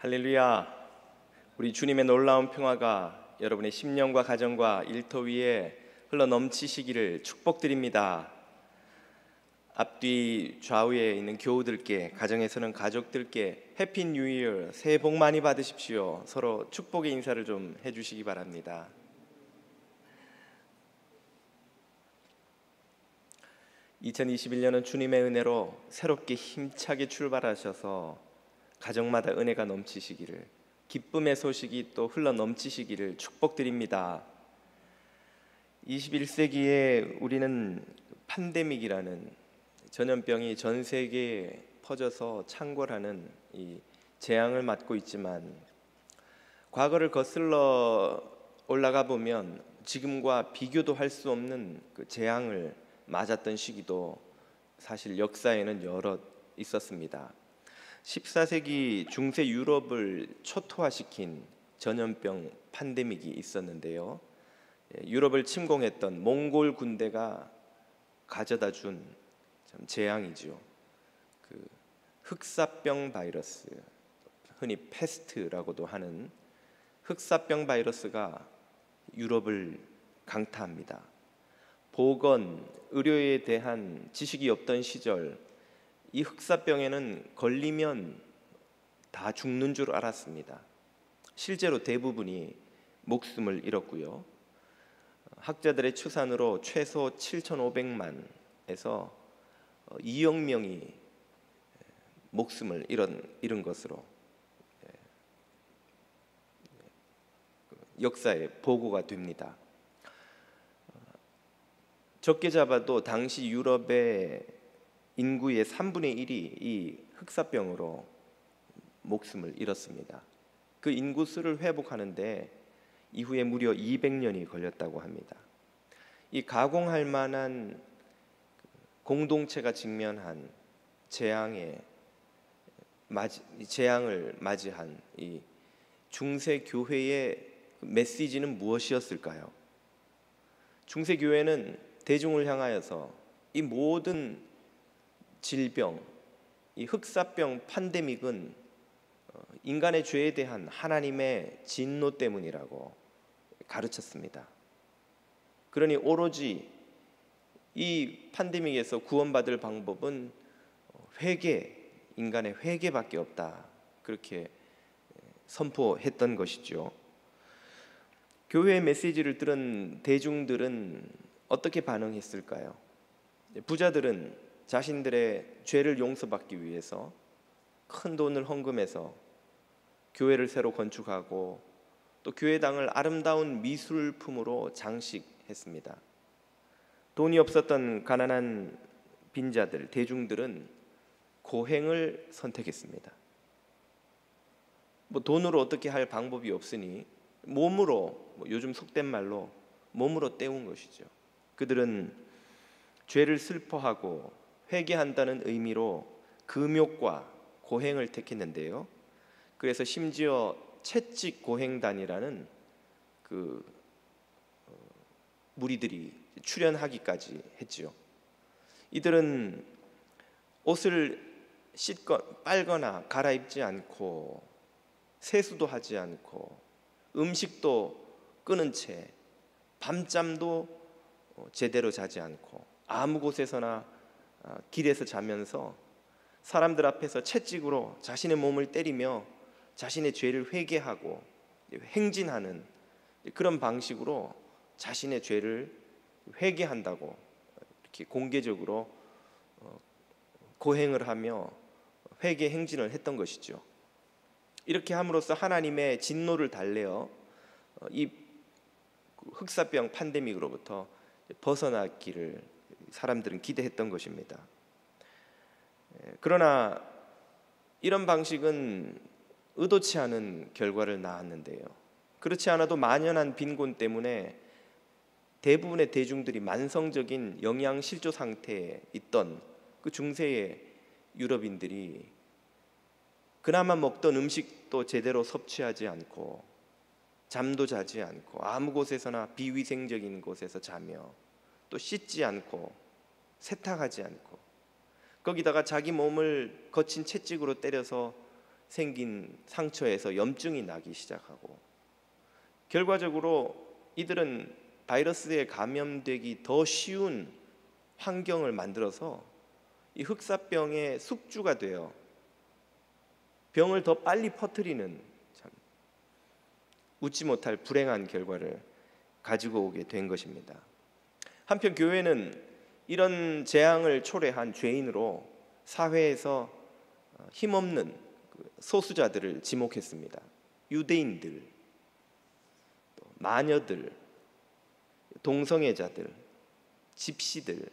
할렐루야. 우리 주님의 놀라운 평화가 여러분의 심령과 가정과 일터 위에 흘러 넘치시기를 축복드립니다. 앞뒤 좌우에 있는 교우들께, 가정에서는 가족들께 해피 뉴 이어, 새해 복 많이 받으십시오. 서로 축복의 인사를 좀 해주시기 바랍니다. (2021년은) 주님의 은혜로 새롭게 힘차게 출발하셔서 가정마다 은혜가 넘치시기를, 기쁨의 소식이 또 흘러 넘치시기를 축복드립니다. 21세기에 우리는 팬데믹이라는 전염병이 전 세계에 퍼져서 창궐하는 이 재앙을 맞고 있지만, 과거를 거슬러 올라가 보면 지금과 비교도 할 수 없는 그 재앙을 맞았던 시기도 사실 역사에는 여러 있었습니다. 14세기 중세 유럽을 초토화시킨 전염병 팬데믹이 있었는데요, 유럽을 침공했던 몽골 군대가 가져다 준 재앙이죠. 그 흑사병 바이러스, 흔히 패스트라고도 하는 흑사병 바이러스가 유럽을 강타합니다. 보건, 의료에 대한 지식이 없던 시절, 이 흑사병에는 걸리면 다 죽는 줄 알았습니다. 실제로 대부분이 목숨을 잃었고요. 학자들의 추산으로 최소 7,500만에서 2억 명이 목숨을 잃은 것으로 역사에 보고가 됩니다. 적게 잡아도 당시 유럽의 인구의 3분의 1이 이 흑사병으로 목숨을 잃었습니다. 그 인구수를 회복하는데 이후에 무려 200년이 걸렸다고 합니다. 이 가공할 만한 공동체가 직면한 재앙을 맞이한 이 중세 교회의 메시지는 무엇이었을까요? 중세 교회는 대중을 향하여서 이 모든 질병, 이 흑사병 팬데믹은 인간의 죄에 대한 하나님의 진노 때문이라고 가르쳤습니다. 그러니 오로지 이 팬데믹에서 구원받을 방법은 인간의 회개밖에 없다, 그렇게 선포했던 것이죠. 교회의 메시지를 들은 대중들은 어떻게 반응했을까요? 부자들은 자신들의 죄를 용서받기 위해서 큰 돈을 헌금해서 교회를 새로 건축하고 또 교회당을 아름다운 미술품으로 장식했습니다. 돈이 없었던 가난한 빈자들, 대중들은 고행을 선택했습니다. 돈으로 어떻게 할 방법이 없으니 몸으로, 요즘 속된 말로 몸으로 때운 것이죠. 그들은 죄를 슬퍼하고 회개한다는 의미로 금욕과 고행을 택했는데요, 그래서 심지어 채찍 고행단이라는 그 무리들이 출연하기까지 했지요. 이들은 옷을 빨거나 갈아입지 않고, 세수도 하지 않고, 음식도 끊은 채, 밤잠도 제대로 자지 않고, 아무 곳에서나 길에서 자면서 사람들 앞에서 채찍으로 자신의 몸을 때리며 자신의 죄를 회개하고 행진하는 그런 방식으로 자신의 죄를 회개한다고 이렇게 공개적으로 고행을 하며 회개 행진을 했던 것이죠. 이렇게 함으로써 하나님의 진노를 달래어 이 흑사병 팬데믹으로부터 벗어나기를 사람들은 기대했던 것입니다. 그러나 이런 방식은 의도치 않은 결과를 낳았는데요, 그렇지 않아도 만연한 빈곤 때문에 대부분의 대중들이 만성적인 영양실조 상태에 있던 그 중세의 유럽인들이 그나마 먹던 음식도 제대로 섭취하지 않고, 잠도 자지 않고, 아무 곳에서나 비위생적인 곳에서 자며, 또 씻지 않고 세탁하지 않고, 거기다가 자기 몸을 거친 채찍으로 때려서 생긴 상처에서 염증이 나기 시작하고, 결과적으로 이들은 바이러스에 감염되기 더 쉬운 환경을 만들어서 이 흑사병의 숙주가 되어 병을 더 빨리 퍼뜨리는, 참 웃지 못할 불행한 결과를 가지고 오게 된 것입니다. 한편 교회는 이런 재앙을 초래한 죄인으로 사회에서 힘없는 소수자들을 지목했습니다. 유대인들, 또 마녀들, 동성애자들, 집시들,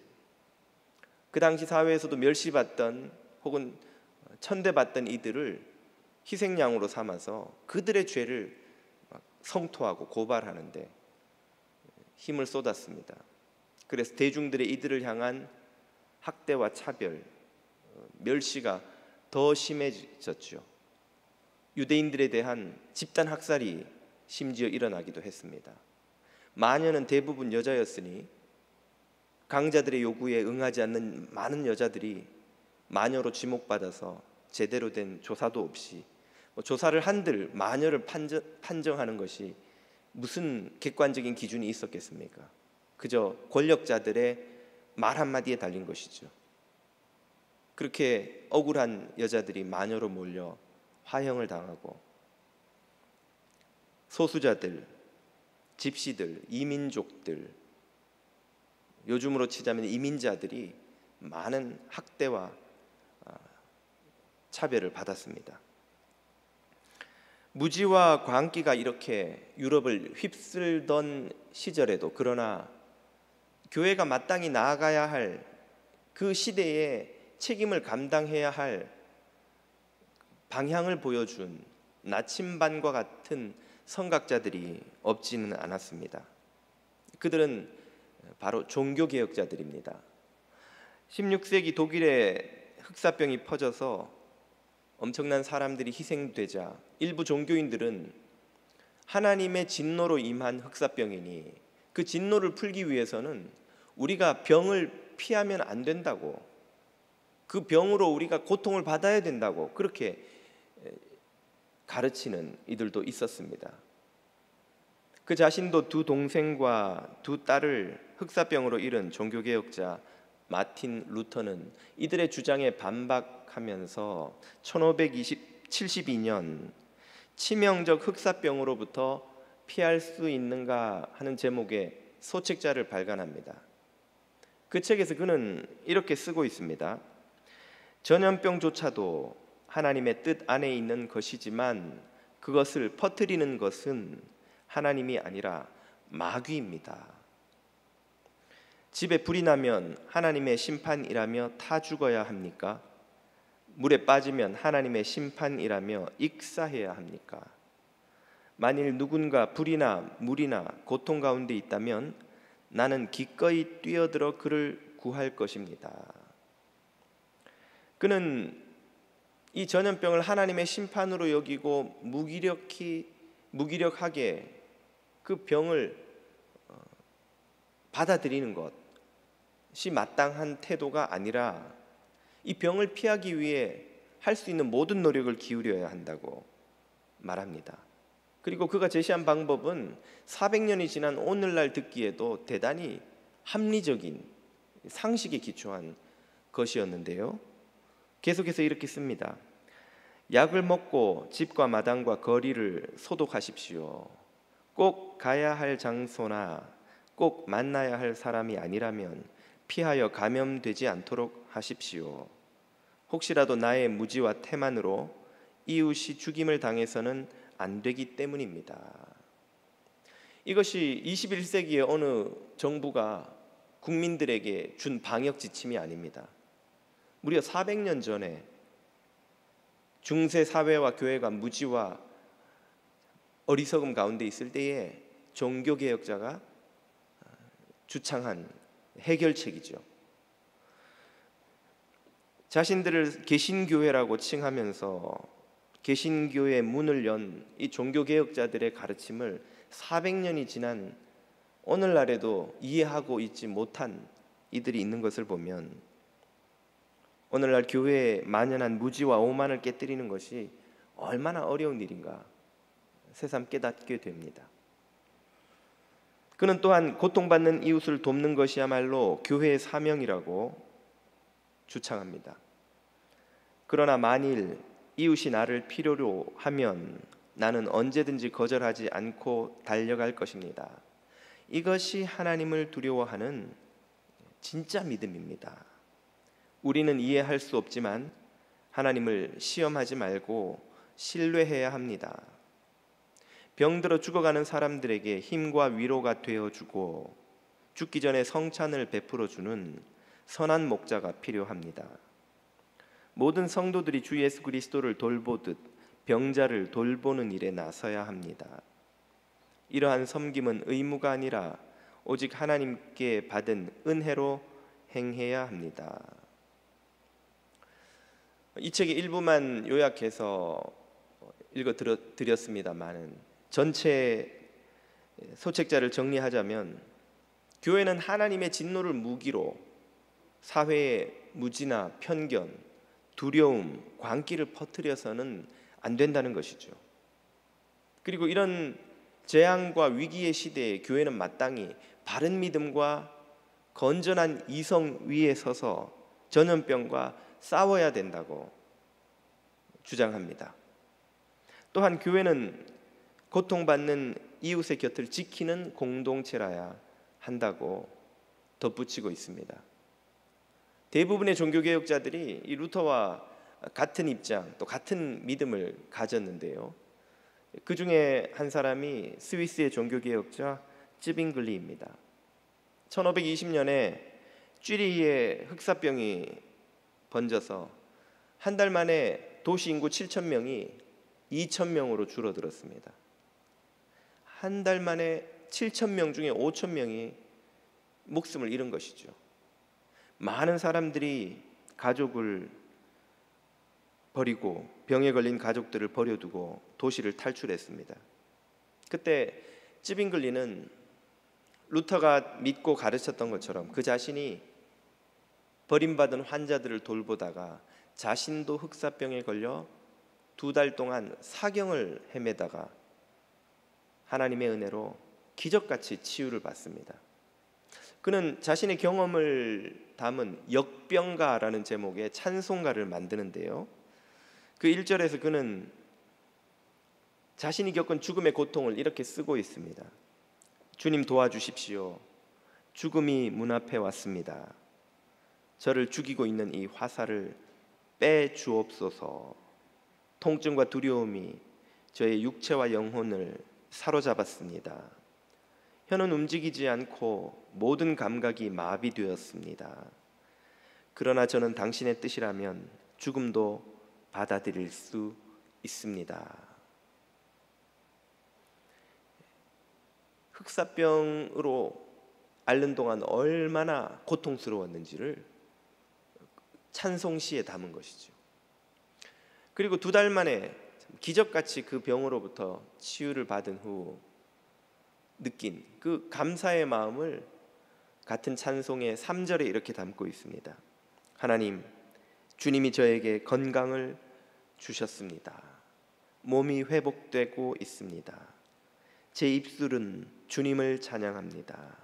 그 당시 사회에서도 멸시받던 혹은 천대받던 이들을 희생양으로 삼아서 그들의 죄를 성토하고 고발하는데 힘을 쏟았습니다. 그래서 대중들의 이들을 향한 학대와 차별, 멸시가 더 심해졌죠. 유대인들에 대한 집단 학살이 심지어 일어나기도 했습니다. 마녀는 대부분 여자였으니 강자들의 요구에 응하지 않는 많은 여자들이 마녀로 지목받아서 제대로 된 조사도 없이, 조사를 한들 마녀를 판정하는 것이 무슨 객관적인 기준이 있었겠습니까? 그저 권력자들의 말 한마디에 달린 것이죠. 그렇게 억울한 여자들이 마녀로 몰려 화형을 당하고, 소수자들, 집시들, 이민족들, 요즘으로 치자면 이민자들이 많은 학대와 차별을 받았습니다. 무지와 광기가 이렇게 유럽을 휩쓸던 시절에도, 그러나 교회가 마땅히 나아가야 할 그 시대에 책임을 감당해야 할 방향을 보여준 나침반과 같은 선각자들이 없지는 않았습니다. 그들은 바로 종교개혁자들입니다. 16세기 독일에 흑사병이 퍼져서 엄청난 사람들이 희생되자 일부 종교인들은 하나님의 진노로 임한 흑사병이니 그 진노를 풀기 위해서는 우리가 병을 피하면 안 된다고, 그 병으로 우리가 고통을 받아야 된다고 그렇게 가르치는 이들도 있었습니다. 그 자신도 두 동생과 두 딸을 흑사병으로 잃은 종교개혁자 마틴 루터는 이들의 주장에 반박하면서 1572년 치명적 흑사병으로부터 피할 수 있는가 하는 제목의 소책자를 발간합니다. 그 책에서 그는 이렇게 쓰고 있습니다. 전염병조차도 하나님의 뜻 안에 있는 것이지만 그것을 퍼뜨리는 것은 하나님이 아니라 마귀입니다. 집에 불이 나면 하나님의 심판이라며 타 죽어야 합니까? 물에 빠지면 하나님의 심판이라며 익사해야 합니까? 만일 누군가 불이나 물이나 고통 가운데 있다면 나는 기꺼이 뛰어들어 그를 구할 것입니다. 그는 이 전염병을 하나님의 심판으로 여기고 무기력하게 그 병을 받아들이는 것이 마땅한 태도가 아니라 이 병을 피하기 위해 할 수 있는 모든 노력을 기울여야 한다고 말합니다. 그리고 그가 제시한 방법은 400년이 지난 오늘날 듣기에도 대단히 합리적인 상식에 기초한 것이었는데요. 계속해서 이렇게 씁니다. 약을 먹고 집과 마당과 거리를 소독하십시오. 꼭 가야 할 장소나 꼭 만나야 할 사람이 아니라면 피하여 감염되지 않도록 하십시오. 혹시라도 나의 무지와 태만으로 이웃이 죽임을 당해서는 안 되기 때문입니다. 이것이 21세기의 어느 정부가 국민들에게 준 방역 지침이 아닙니다. 무려 400년 전에 중세 사회와 교회가 무지와 어리석음 가운데 있을 때에 종교개혁자가 주창한 해결책이죠. 자신들을 개신교회라고 칭하면서 개신교의 문을 연 이 종교개혁자들의 가르침을 400년이 지난 오늘날에도 이해하고 있지 못한 이들이 있는 것을 보면 오늘날 교회에 만연한 무지와 오만을 깨뜨리는 것이 얼마나 어려운 일인가 새삼 깨닫게 됩니다. 그는 또한 고통받는 이웃을 돕는 것이야말로 교회의 사명이라고 주창합니다. 그러나 만일 이웃이 나를 필요로 하면 나는 언제든지 거절하지 않고 달려갈 것입니다. 이것이 하나님을 두려워하는 진짜 믿음입니다. 우리는 이해할 수 없지만 하나님을 시험하지 말고 신뢰해야 합니다. 병들어 죽어가는 사람들에게 힘과 위로가 되어주고 죽기 전에 성찬을 베풀어주는 선한 목자가 필요합니다. 모든 성도들이 주 예수 그리스도를 돌보듯 병자를 돌보는 일에 나서야 합니다. 이러한 섬김은 의무가 아니라 오직 하나님께 받은 은혜로 행해야 합니다. 이 책의 일부만 요약해서 읽어 드렸습니다만 전체 소책자를 정리하자면 교회는 하나님의 진노를 무기로 사회의 무지나 편견, 두려움, 광기를 퍼뜨려서는 안 된다는 것이죠. 그리고 이런 재앙과 위기의 시대에 교회는 마땅히 바른 믿음과 건전한 이성 위에 서서 전염병과 싸워야 된다고 주장합니다. 또한 교회는 고통받는 이웃의 곁을 지키는 공동체라야 한다고 덧붙이고 있습니다. 대부분의 종교개혁자들이 이 루터와 같은 입장, 또 같은 믿음을 가졌는데요. 그 중에 한 사람이 스위스의 종교개혁자 찌빙글리입니다. 1520년에 쥐리히에 흑사병이 번져서 한 달 만에 도시 인구 7,000명이 2,000명으로 줄어들었습니다. 한 달 만에 7,000명 중에 5,000명이 목숨을 잃은 것이죠. 많은 사람들이 가족을 버리고 병에 걸린 가족들을 버려두고 도시를 탈출했습니다. 그때 찌빙글리는 루터가 믿고 가르쳤던 것처럼 그 자신이 버림받은 환자들을 돌보다가 자신도 흑사병에 걸려 2달 동안 사경을 헤매다가 하나님의 은혜로 기적같이 치유를 받습니다. 그는 자신의 경험을 담은 역병가라는 제목의 찬송가를 만드는데요. 그 1절에서 그는 자신이 겪은 죽음의 고통을 이렇게 쓰고 있습니다. 주님 도와주십시오. 죽음이 문 앞에 왔습니다. 저를 죽이고 있는 이 화살을 빼주옵소서. 통증과 두려움이 저의 육체와 영혼을 사로잡았습니다. 혀는 움직이지 않고 모든 감각이 마비되었습니다. 그러나 저는 당신의 뜻이라면 죽음도 받아들일 수 있습니다. 흑사병으로 앓는 동안 얼마나 고통스러웠는지를 찬송시에 담은 것이죠. 그리고 2달 만에 기적같이 그 병으로부터 치유를 받은 후 느낀 그 감사의 마음을 같은 찬송의 3절에 이렇게 담고 있습니다. 하나님, 주님이 저에게 건강을 주셨습니다. 몸이 회복되고 있습니다. 제 입술은 주님을 찬양합니다.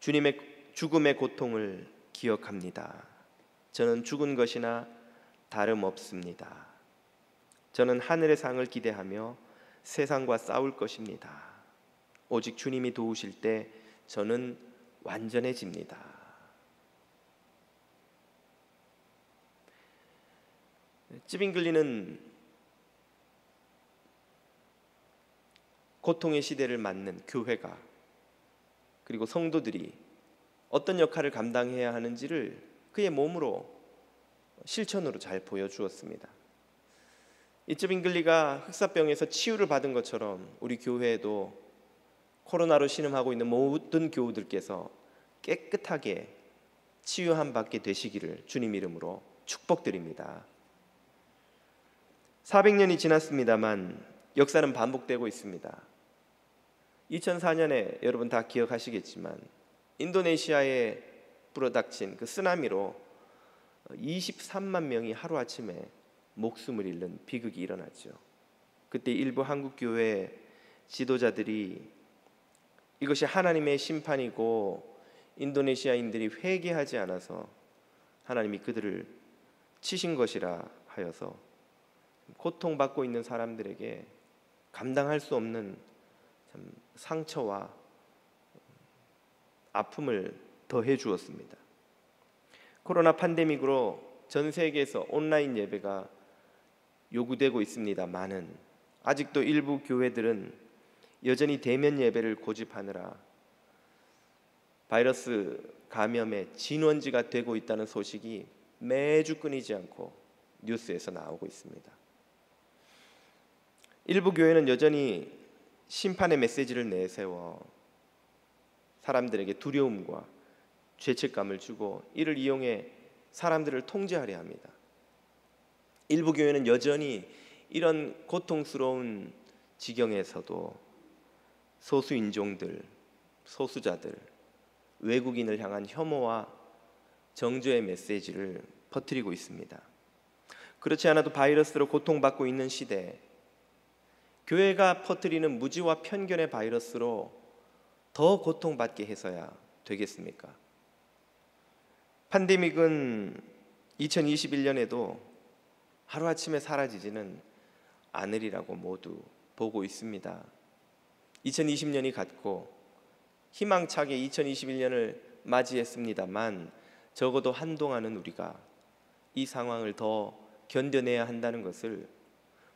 주님의 죽음의 고통을 기억합니다. 저는 죽은 것이나 다름없습니다. 저는 하늘의 상을 기대하며 세상과 싸울 것입니다. 오직 주님이 도우실 때 저는 완전해집니다. 찌빙글리는 고통의 시대를 맞는 교회가 그리고 성도들이 어떤 역할을 감당해야 하는지를 그의 몸으로 실천으로 잘 보여주었습니다. 이 찌빙글리가 흑사병에서 치유를 받은 것처럼 우리 교회에도 코로나로 신음하고 있는 모든 교우들께서 깨끗하게 치유함 받게 되시기를 주님 이름으로 축복드립니다. 400년이 지났습니다만 역사는 반복되고 있습니다. 2004년에 여러분 다 기억하시겠지만 인도네시아에 불어닥친 그 쓰나미로 23만 명이 하루아침에 목숨을 잃는 비극이 일어났죠. 그때 일부 한국 교회 지도자들이 이것이 하나님의 심판이고 인도네시아인들이 회개하지 않아서 하나님이 그들을 치신 것이라 하여서 고통받고 있는 사람들에게 감당할 수 없는 참 상처와 아픔을 더해 주었습니다. 코로나 팬데믹으로 전 세계에서 온라인 예배가 요구되고 있습니다만은 아직도 일부 교회들은 여전히 대면 예배를 고집하느라 바이러스 감염의 진원지가 되고 있다는 소식이 매주 끊이지 않고 뉴스에서 나오고 있습니다. 일부 교회는 여전히 심판의 메시지를 내세워 사람들에게 두려움과 죄책감을 주고 이를 이용해 사람들을 통제하려 합니다. 일부 교회는 여전히 이런 고통스러운 지경에서도 소수인종들, 소수자들, 외국인을 향한 혐오와 정죄의 메시지를 퍼뜨리고 있습니다. 그렇지 않아도 바이러스로 고통받고 있는 시대에 교회가 퍼뜨리는 무지와 편견의 바이러스로 더 고통받게 해서야 되겠습니까? 팬데믹은 2021년에도 하루아침에 사라지지는 않으리라고 모두 보고 있습니다. 2020년이 갔고 희망차게 2021년을 맞이했습니다만 적어도 한동안은 우리가 이 상황을 더 견뎌내야 한다는 것을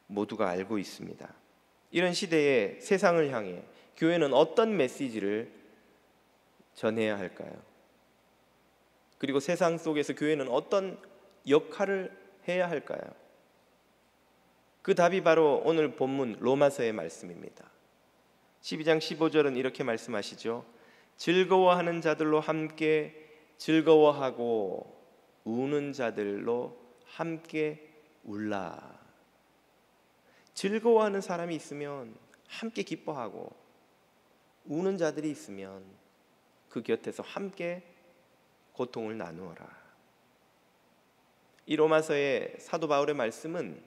모두가 알고 있습니다. 이런 시대에 세상을 향해 교회는 어떤 메시지를 전해야 할까요? 그리고 세상 속에서 교회는 어떤 역할을 해야 할까요? 그 답이 바로 오늘 본문 로마서의 말씀입니다. 12장 15절은 이렇게 말씀하시죠. 즐거워하는 자들로 함께 즐거워하고 우는 자들로 함께 울라. 즐거워하는 사람이 있으면 함께 기뻐하고 우는 자들이 있으면 그 곁에서 함께 고통을 나누어라. 이 로마서의 사도 바울의 말씀은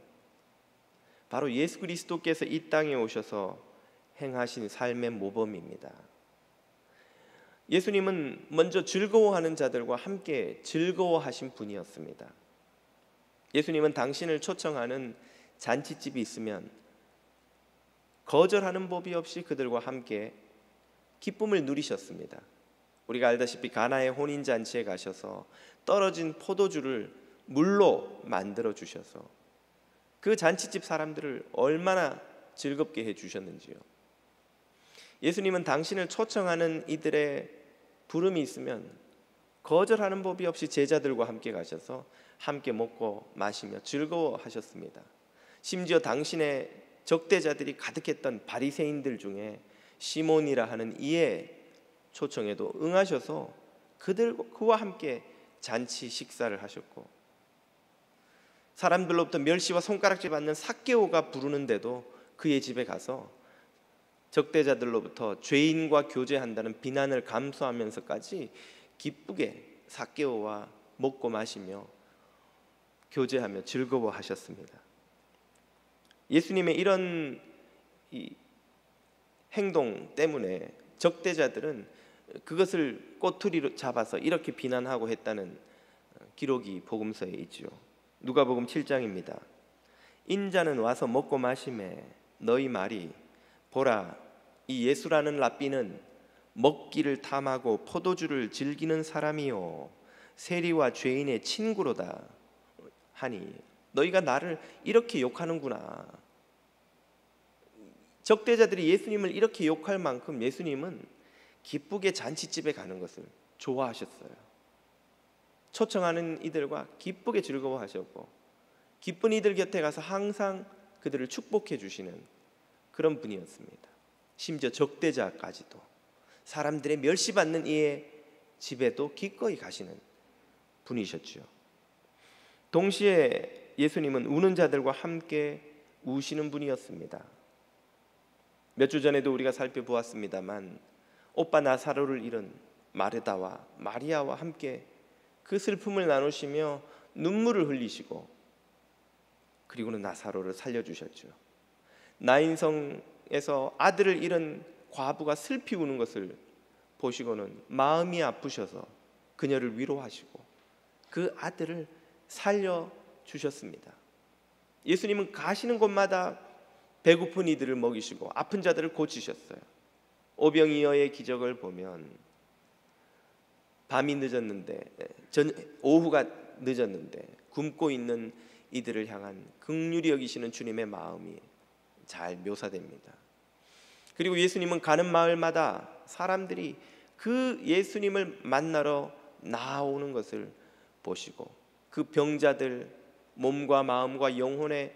바로 예수 그리스도께서 이 땅에 오셔서 행하신 삶의 모범입니다. 예수님은 먼저 즐거워하는 자들과 함께 즐거워하신 분이었습니다. 예수님은 당신을 초청하는 잔치집이 있으면 거절하는 법이 없이 그들과 함께 기쁨을 누리셨습니다. 우리가 알다시피 가나의 혼인잔치에 가셔서 떨어진 포도주를 물로 만들어 주셔서 그 잔치집 사람들을 얼마나 즐겁게 해주셨는지요. 예수님은 당신을 초청하는 이들의 부름이 있으면 거절하는 법이 없이 제자들과 함께 가셔서 함께 먹고 마시며 즐거워하셨습니다. 심지어 당신의 적대자들이 가득했던 바리새인들 중에 시몬이라 하는 이의 초청에도 응하셔서 그와 함께 잔치 식사를 하셨고, 사람들로부터 멸시와 손가락질 받는 삭개오가 부르는데도 그의 집에 가서 적대자들로부터 죄인과 교제한다는 비난을 감수하면서까지 기쁘게 삭개오와 먹고 마시며 교제하며 즐거워하셨습니다. 예수님의 이런 행동 때문에 적대자들은 그것을 꼬투리로 잡아서 이렇게 비난하고 했다는 기록이 복음서에 있죠. 누가복음 7장입니다. 인자는 와서 먹고 마시매 너희 말이 보라 이 예수라는 랍비는 먹기를 탐하고 포도주를 즐기는 사람이요 세리와 죄인의 친구로다 하니 너희가 나를 이렇게 욕하는구나. 적대자들이 예수님을 이렇게 욕할 만큼 예수님은 기쁘게 잔치집에 가는 것을 좋아하셨어요. 초청하는 이들과 기쁘게 즐거워하셨고 기쁜 이들 곁에 가서 항상 그들을 축복해 주시는 그런 분이었습니다. 심지어 적대자까지도 사람들의 멸시받는 이의 집에도 기꺼이 가시는 분이셨죠. 동시에 예수님은 우는 자들과 함께 우시는 분이었습니다. 몇 주 전에도 우리가 살펴보았습니다만 오빠 나사로를 잃은 마르다와 마리아와 함께 그 슬픔을 나누시며 눈물을 흘리시고 그리고는 나사로를 살려주셨죠. 나인성에서 아들을 잃은 과부가 슬피 우는 것을 보시고는 마음이 아프셔서 그녀를 위로하시고 그 아들을 살려주셨습니다. 예수님은 가시는 곳마다 배고픈 이들을 먹이시고 아픈 자들을 고치셨어요. 오병이어의 기적을 보면 밤이 늦었는데 오후가 늦었는데 굶고 있는 이들을 향한 긍휼히 여기시는 주님의 마음이 잘 묘사됩니다. 그리고 예수님은 가는 마을마다 사람들이 그 예수님을 만나러 나오는 것을 보시고 그 병자들, 몸과 마음과 영혼의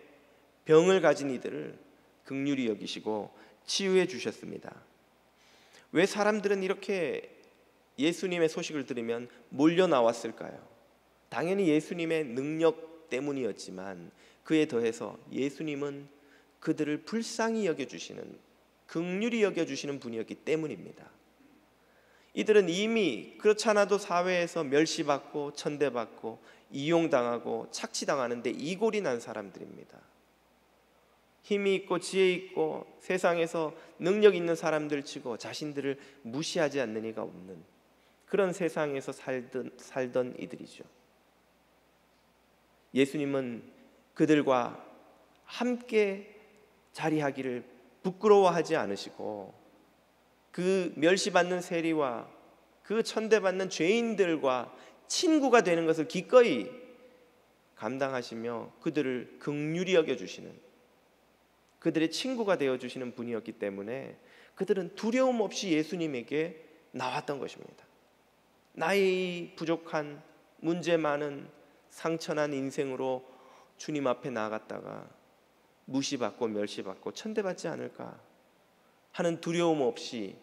병을 가진 이들을 긍휼히 여기시고 치유해 주셨습니다. 왜 사람들은 이렇게 예수님의 소식을 들으면 몰려 나왔을까요? 당연히 예수님의 능력 때문이었지만 그에 더해서 예수님은 그들을 불쌍히 여겨주시는, 긍휼히 여겨주시는 분이었기 때문입니다. 이들은 이미 그렇지 않아도 사회에서 멸시받고 천대받고 이용당하고 착취당하는데 이골이 난 사람들입니다. 힘이 있고 지혜 있고 세상에서 능력 있는 사람들 치고 자신들을 무시하지 않는 이가 없는 그런 세상에서 살던 이들이죠. 예수님은 그들과 함께 자리하기를 부끄러워하지 않으시고 그 멸시받는 세리와 그 천대받는 죄인들과 친구가 되는 것을 기꺼이 감당하시며 그들을 긍휼히 여겨주시는, 그들의 친구가 되어주시는 분이었기 때문에 그들은 두려움 없이 예수님에게 나왔던 것입니다. 나이 부족한, 문제 많은, 상처난 인생으로 주님 앞에 나아갔다가 무시받고 멸시받고 천대받지 않을까 하는 두려움 없이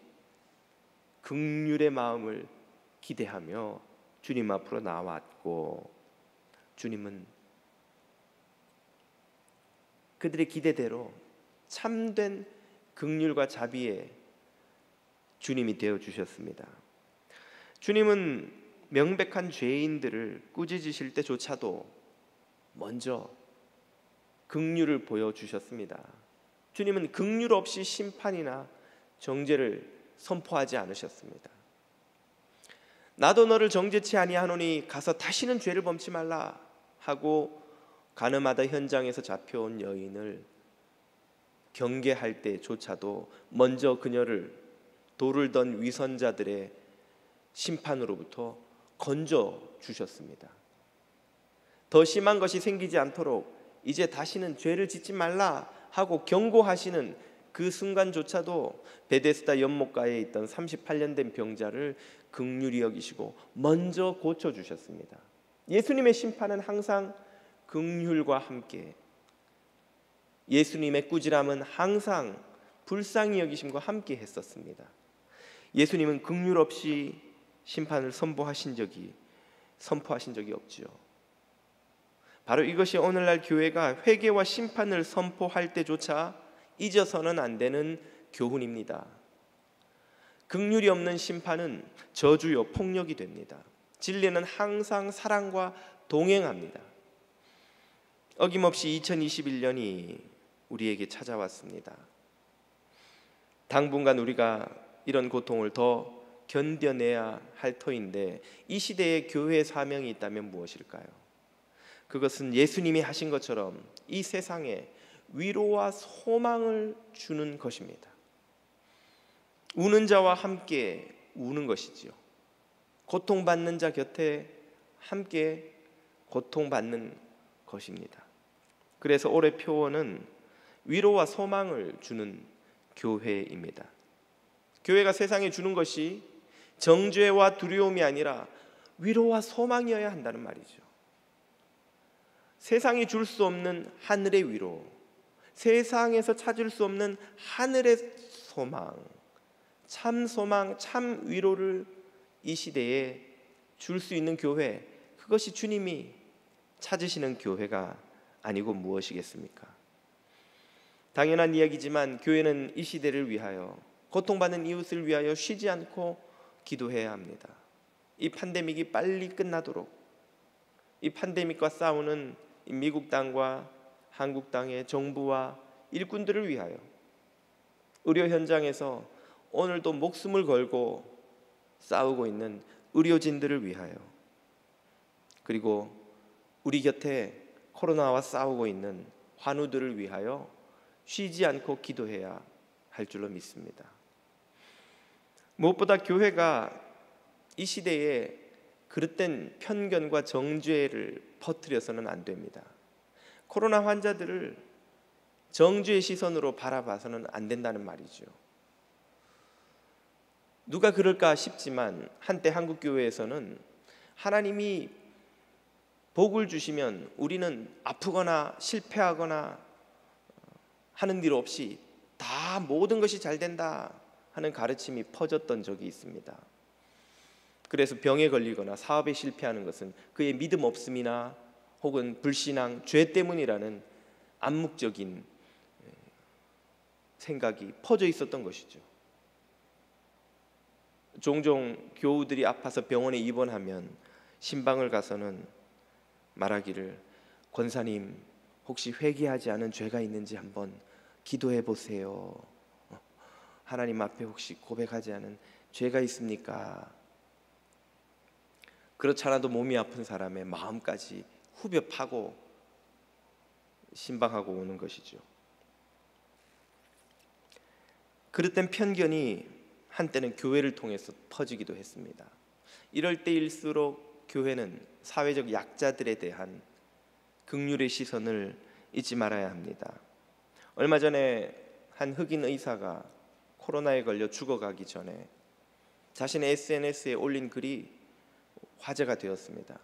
긍휼의 마음을 기대하며 주님 앞으로 나왔고, 주님은 그들의 기대대로 참된 긍휼과 자비의 주님이 되어 주셨습니다. 주님은 명백한 죄인들을 꾸짖으실 때조차도 먼저 긍휼을 보여주셨습니다. 주님은 긍휼 없이 심판이나 정죄를 선포하지 않으셨습니다. 나도 너를 정죄치 아니하노니 가서 다시는 죄를 범치 말라 하고 가늠하다 현장에서 잡혀온 여인을 경계할 때조차도 먼저 그녀를 돌을 던 위선자들의 심판으로부터 건져 주셨습니다. 더 심한 것이 생기지 않도록 이제 다시는 죄를 짓지 말라 하고 경고하시는 그 순간조차도 베데스다 연못가에 있던 38년 된 병자를 긍휼히 여기시고 먼저 고쳐주셨습니다. 예수님의 심판은 항상 긍휼과 함께, 예수님의 꾸지람은 항상 불쌍히 여기심과 함께 했었습니다. 예수님은 긍휼 없이 심판을 선포하신 적이 없지요. 바로 이것이 오늘날 교회가 회개와 심판을 선포할 때조차 잊어서는 안 되는 교훈입니다. 긍휼이 없는 심판은 저주요 폭력이 됩니다. 진리는 항상 사랑과 동행합니다. 어김없이 2021년이 우리에게 찾아왔습니다. 당분간 우리가 이런 고통을 더 견뎌내야 할 터인데 이 시대에 교회의 사명이 있다면 무엇일까요? 그것은 예수님이 하신 것처럼 이 세상에 위로와 소망을 주는 것입니다. 우는 자와 함께 우는 것이지요. 고통받는 자 곁에 함께 고통받는 것입니다. 그래서 올해 표어는 위로와 소망을 주는 교회입니다. 교회가 세상에 주는 것이 정죄와 두려움이 아니라 위로와 소망이어야 한다는 말이죠. 세상이 줄 수 없는 하늘의 위로, 세상에서 찾을 수 없는 하늘의 소망, 참 소망, 참 위로를 이 시대에 줄 수 있는 교회, 그것이 주님이 찾으시는 교회가 아니고 무엇이겠습니까? 당연한 이야기지만 교회는 이 시대를 위하여, 고통받는 이웃을 위하여 쉬지 않고 기도해야 합니다. 이 팬데믹이 빨리 끝나도록, 이 팬데믹과 싸우는 이 미국 땅과 한국 땅의 정부와 일꾼들을 위하여, 의료 현장에서 오늘도 목숨을 걸고 싸우고 있는 의료진들을 위하여, 그리고 우리 곁에 코로나와 싸우고 있는 환우들을 위하여 쉬지 않고 기도해야 할 줄로 믿습니다. 무엇보다 교회가 이 시대에 그릇된 편견과 정죄를 퍼뜨려서는 안 됩니다. 코로나 환자들을 정죄의 시선으로 바라봐서는 안 된다는 말이죠. 누가 그럴까 싶지만 한때 한국 교회에서는 하나님이 복을 주시면 우리는 아프거나 실패하거나 하는 일 없이 다 모든 것이 잘 된다 하는 가르침이 퍼졌던 적이 있습니다. 그래서 병에 걸리거나 사업에 실패하는 것은 그의 믿음 없음이나 혹은 불신앙, 죄 때문이라는 암묵적인 생각이 퍼져 있었던 것이죠. 종종 교우들이 아파서 병원에 입원하면 신방을 가서는 말하기를, 권사님 혹시 회개하지 않은 죄가 있는지 한번 기도해 보세요. 하나님 앞에 혹시 고백하지 않은 죄가 있습니까? 그렇지 않아도 몸이 아픈 사람의 마음까지 후벼 파고 신방하고 오는 것이죠. 그릇된 편견이 한때는 교회를 통해서 퍼지기도 했습니다. 이럴 때일수록 교회는 사회적 약자들에 대한 긍휼의 시선을 잊지 말아야 합니다. 얼마 전에 한 흑인 의사가 코로나에 걸려 죽어가기 전에 자신의 SNS에 올린 글이 화제가 되었습니다.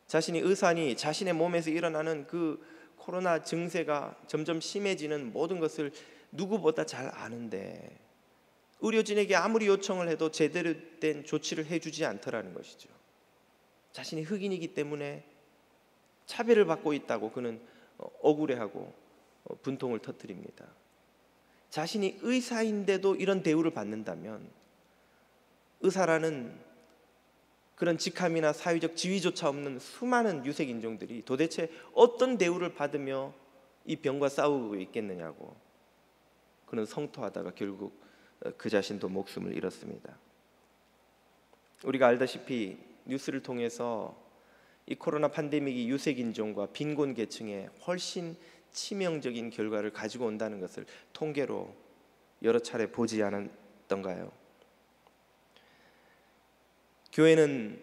자신이 의사니 자신의 몸에서 일어나는 그 코로나 증세가 점점 심해지는 모든 것을 누구보다 잘 아는데 의료진에게 아무리 요청을 해도 제대로 된 조치를 해주지 않더라는 것이죠. 자신이 흑인이기 때문에 차별을 받고 있다고 그는 억울해하고 분통을 터뜨립니다. 자신이 의사인데도 이런 대우를 받는다면 의사라는 그런 직함이나 사회적 지위조차 없는 수많은 유색 인종들이 도대체 어떤 대우를 받으며 이 병과 싸우고 있겠느냐고 그는 성토하다가 결국 그 자신도 목숨을 잃었습니다. 우리가 알다시피 뉴스를 통해서 이 코로나 팬데믹이 유색 인종과 빈곤 계층에 훨씬 치명적인 결과를 가지고 온다는 것을 통계로 여러 차례 보지 않았던가요? 교회는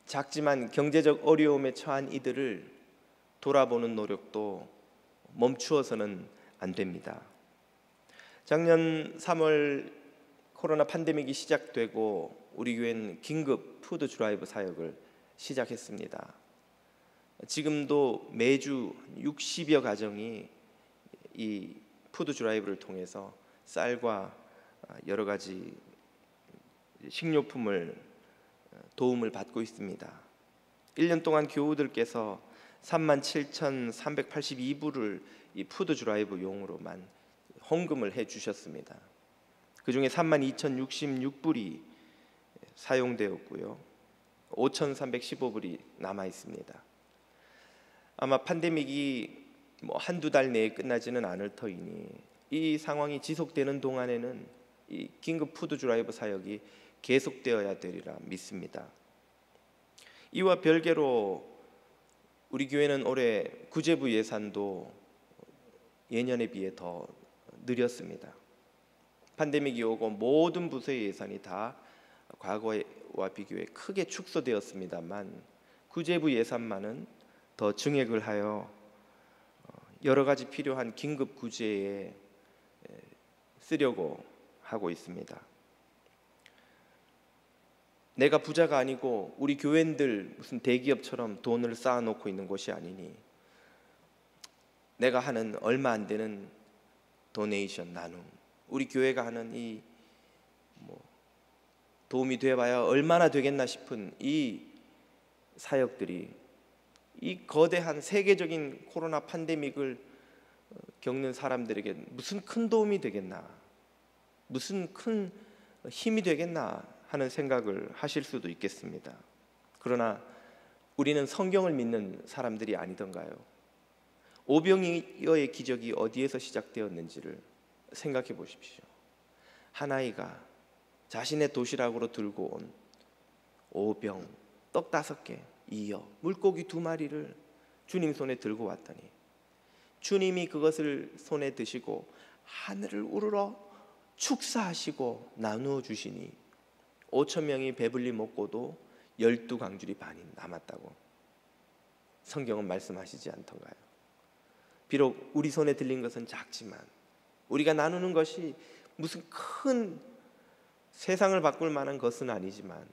작지만 경제적 어려움에 처한 이들을 돌아보는 노력도 멈추어서는 안 됩니다. 작년 3월 코로나 팬데믹이 시작되고 우리 교회는 긴급 푸드 드라이브 사역을 시작했습니다. 지금도 매주 60여 가정이 이 푸드 드라이브를 통해서 쌀과 여러 가지 식료품을 도움을 받고 있습니다. 1년 동안 교우들께서 37,382불을 이 푸드 드라이브 용으로만 헌금을 해 주셨습니다. 그 중에 32,066불이 사용되었고요. 5,315불이 남아 있습니다. 아마 팬데믹이 한두 달 내에 끝나지는 않을 터이니 이 상황이 지속되는 동안에는 이 긴급 푸드 드라이브 사역이 계속되어야 되리라 믿습니다. 이와 별개로 우리 교회는 올해 구제부 예산도 예년에 비해 더 늘렸습니다. 팬데믹이 오고 모든 부서의 예산이 다 과거와 비교해 크게 축소되었습니다만 구제부 예산만은 더 증액을 하여 여러 가지 필요한 긴급 구제에 쓰려고 하고 있습니다. 내가 부자가 아니고 우리 교회들 무슨 대기업처럼 돈을 쌓아놓고 있는 곳이 아니니 내가 하는 얼마 안 되는 도네이션 나눔, 우리 교회가 하는 이 도움이 되어봐야 얼마나 되겠나 싶은 이 사역들이 이 거대한 세계적인 코로나 팬데믹을 겪는 사람들에게 무슨 큰 도움이 되겠나, 무슨 큰 힘이 되겠나 하는 생각을 하실 수도 있겠습니다. 그러나 우리는 성경을 믿는 사람들이 아니던가요? 오병이어의 기적이 어디에서 시작되었는지를 생각해 보십시오. 한 아이가 자신의 도시락으로 들고 온 오병, 떡 5개, 이어 물고기 2마리를 주님 손에 들고 왔더니 주님이 그것을 손에 드시고 하늘을 우러러 축사하시고 나누어 주시니 5천 명이 배불리 먹고도 12강줄이 반이 남았다고 성경은 말씀하시지 않던가요? 비록 우리 손에 들린 것은 작지만, 우리가 나누는 것이 무슨 큰 세상을 바꿀 만한 것은 아니지만,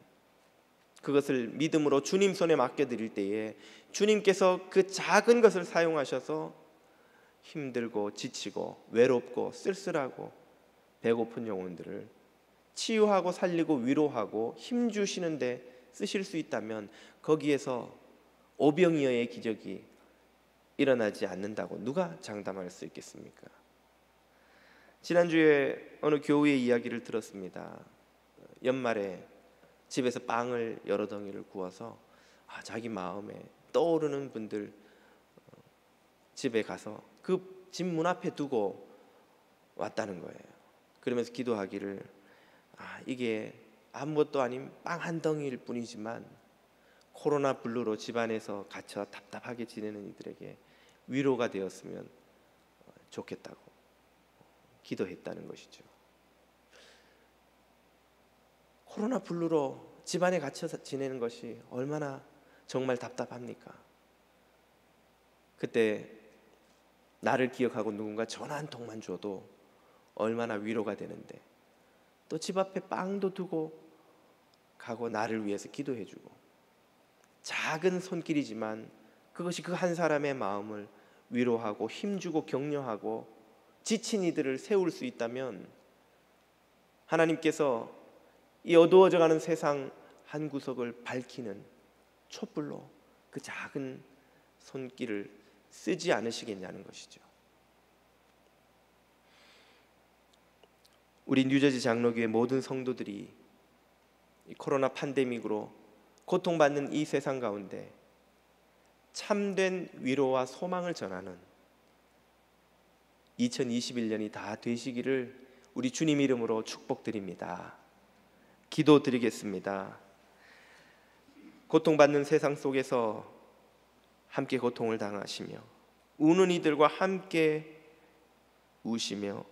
그것을 믿음으로 주님 손에 맡겨드릴 때에 주님께서 그 작은 것을 사용하셔서 힘들고 지치고 외롭고 쓸쓸하고 배고픈 영혼들을 치유하고 살리고 위로하고 힘주시는데 쓰실 수 있다면, 거기에서 오병이어의 기적이 일어나지 않는다고 누가 장담할 수 있겠습니까? 지난주에 어느 교우의 이야기를 들었습니다. 연말에 집에서 빵을 여러 덩이를 구워서 자기 마음에 떠오르는 분들 집에 가서 그 집 문 앞에 두고 왔다는 거예요. 그러면서 기도하기를, 이게 아무것도 아닌 빵 한 덩이일 뿐이지만 코로나 블루로 집안에서 갇혀 답답하게 지내는 이들에게 위로가 되었으면 좋겠다고 기도했다는 것이죠. 코로나 블루로 집안에 갇혀 지내는 것이 얼마나 정말 답답합니까? 그때 나를 기억하고 누군가 전화 한 통만 줘도 얼마나 위로가 되는데, 또 집 앞에 빵도 두고 가고 나를 위해서 기도해주고, 작은 손길이지만 그것이 그 한 사람의 마음을 위로하고 힘주고 격려하고 지친 이들을 세울 수 있다면, 하나님께서 이 어두워져가는 세상 한 구석을 밝히는 촛불로 그 작은 손길을 쓰지 않으시겠냐는 것이죠. 우리 뉴저지 장로교회 모든 성도들이 이 코로나 팬데믹으로 고통받는 이 세상 가운데 참된 위로와 소망을 전하는 2021년이 다 되시기를 우리 주님 이름으로 축복드립니다. 기도드리겠습니다. 고통받는 세상 속에서 함께 고통을 당하시며 우는 이들과 함께 우시며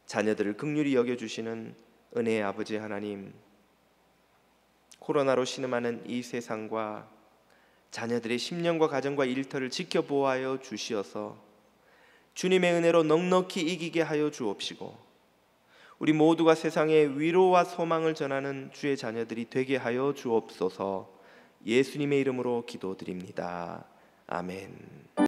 자녀들을 긍휼히 여겨주시는 은혜의 아버지 하나님, 코로나로 신음하는 이 세상과 자녀들의 심령과 가정과 일터를 지켜보아여 주시어서 주님의 은혜로 넉넉히 이기게 하여 주옵시고, 우리 모두가 세상에 위로와 소망을 전하는 주의 자녀들이 되게 하여 주옵소서. 예수님의 이름으로 기도드립니다. 아멘.